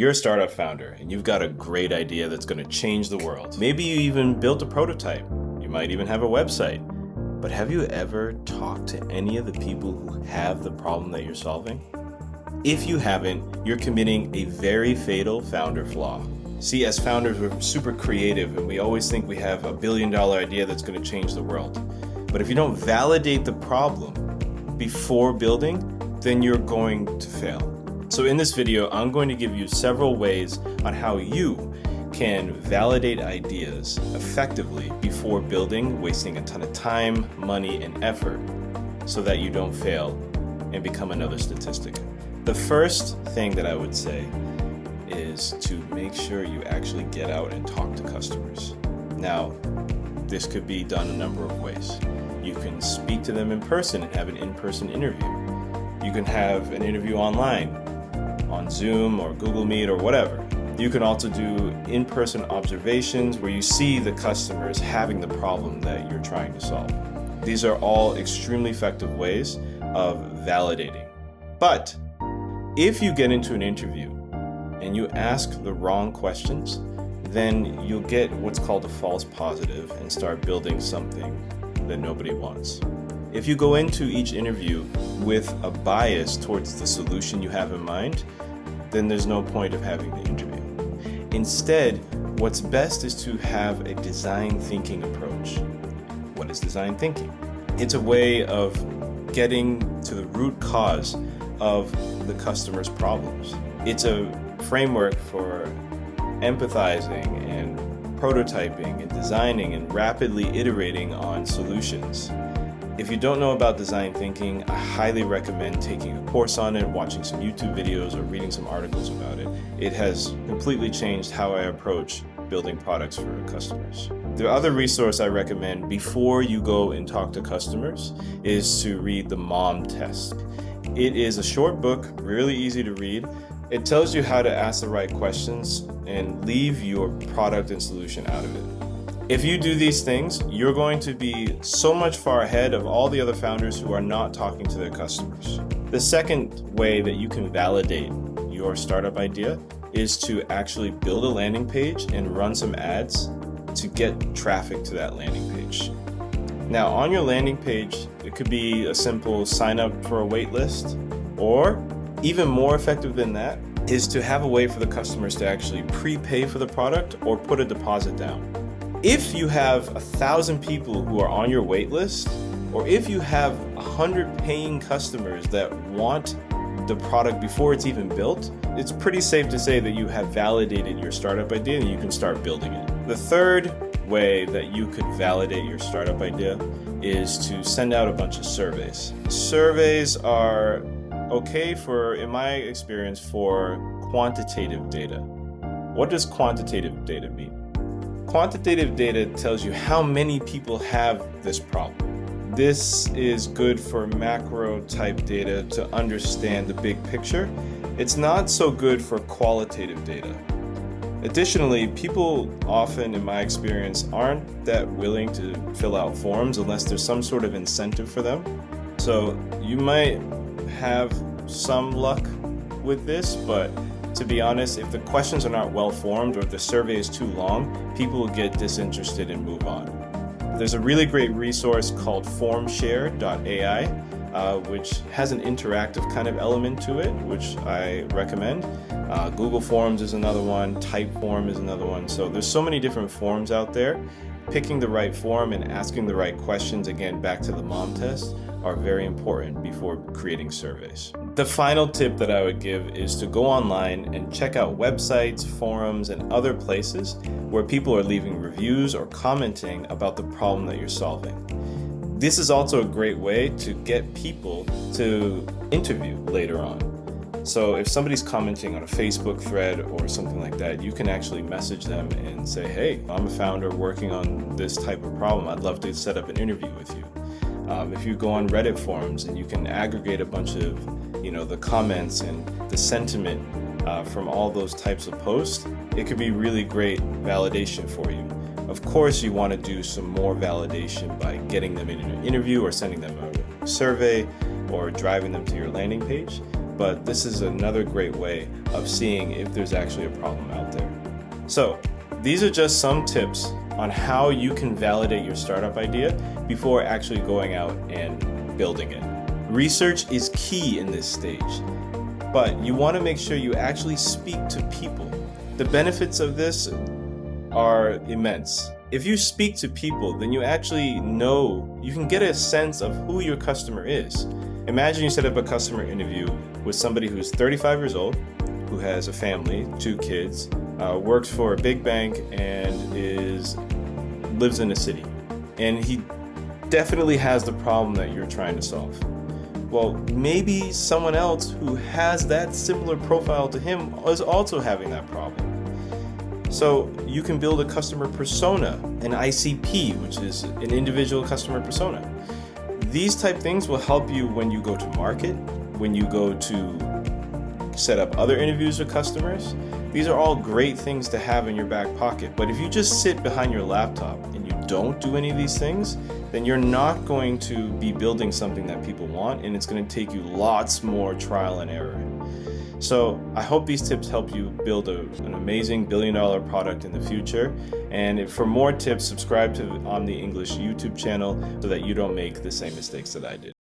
You're a startup founder and you've got a great idea that's going to change the world. Maybe you even built a prototype. You might even have a website. But have you ever talked to any of the people who have the problem that you're solving? If you haven't, you're committing a very fatal founder flaw. See, as founders, we're super creative and we always think we have a billion-dollar idea that's going to change the world. But if you don't validate the problem before building, then you're going to fail. So in this video, I'm going to give you several ways on how you can validate ideas effectively before building, wasting a ton of time, money, and effort so that you don't fail and become another statistic. The first thing that I would say is to make sure you actually get out and talk to customers. Now, this could be done a number of ways. You can speak to them in person and have an in-person interview. You can have an interview online, on Zoom or Google Meet or whatever. You can also do in-person observations where you see the customers having the problem that you're trying to solve. These are all extremely effective ways of validating. But if you get into an interview and you ask the wrong questions, then you'll get what's called a false positive and start building something that nobody wants. If you go into each interview with a bias towards the solution you have in mind, then there's no point of having the interview. Instead, what's best is to have a design thinking approach. What is design thinking? It's a way of getting to the root cause of the customer's problems. It's a framework for empathizing and prototyping and designing and rapidly iterating on solutions. If you don't know about design thinking, I highly recommend taking a course on it, watching some YouTube videos, or reading some articles about it. It has completely changed how I approach building products for customers. The other resource I recommend before you go and talk to customers is to read the MOM test. It is a short book, really easy to read. It tells you how to ask the right questions and leave your product and solution out of it. If you do these things, you're going to be so much far ahead of all the other founders who are not talking to their customers. The second way that you can validate your startup idea is to actually build a landing page and run some ads to get traffic to that landing page. Now, on your landing page, it could be a simple sign up for a wait list, or even more effective than that is to have a way for the customers to actually prepay for the product or put a deposit down. If you have 1,000 people who are on your wait list, or if you have 100 paying customers that want the product before it's even built, it's pretty safe to say that you have validated your startup idea and you can start building it. The third way that you could validate your startup idea is to send out a bunch of surveys. Surveys are okay for, in my experience, for quantitative data. What does quantitative data mean? Quantitative data tells you how many people have this problem. This is good for macro type data to understand the big picture. It's not so good for qualitative data. Additionally, people often, in my experience, aren't that willing to fill out forms unless there's some sort of incentive for them. So you might have some luck with this, but to be honest, if the questions are not well formed or if the survey is too long, people will get disinterested and move on. There's a really great resource called formshare.ai, which has an interactive kind of element to it, which I recommend. Google Forms is another one, Typeform is another one. So there's so many different forms out there. Picking the right form and asking the right questions, again, back to the MOM test, are very important before creating surveys. The final tip that I would give is to go online and check out websites, forums, and other places where people are leaving reviews or commenting about the problem that you're solving. This is also a great way to get people to interview later on. So if somebody's commenting on a Facebook thread or something like that, you can actually message them and say, hey, I'm a founder working on this type of problem. I'd love to set up an interview with you. If you go on Reddit forums and you can aggregate a bunch of, the comments and the sentiment from all those types of posts, it could be really great validation for you. Of course, you want to do some more validation by getting them in an interview or sending them a survey or driving them to your landing page. but this is another great way of seeing if there's actually a problem out there. So these are just some tips on how you can validate your startup idea before actually going out and building it. Research is key in this stage, but you want to make sure you actually speak to people. The benefits of this are immense. If you speak to people, then you actually know, you can get a sense of who your customer is. Imagine you set up a customer interview with somebody who's 35 years old, who has a family, 2 kids, works for a big bank, and lives in a city. And he definitely has the problem that you're trying to solve. Well, maybe someone else who has that similar profile to him is also having that problem. So you can build a customer persona, an ICP, which is an individual customer persona. These type things will help you when you go to market, when you go to set up other interviews with customers. These are all great things to have in your back pocket. But if you just sit behind your laptop and you don't do any of these things, then you're not going to be building something that people want, and it's going to take you lots more trial and error. So I hope these tips help you build an amazing billion-dollar product in the future. And for more tips, subscribe to the Omni English YouTube channel so that you don't make the same mistakes that I did.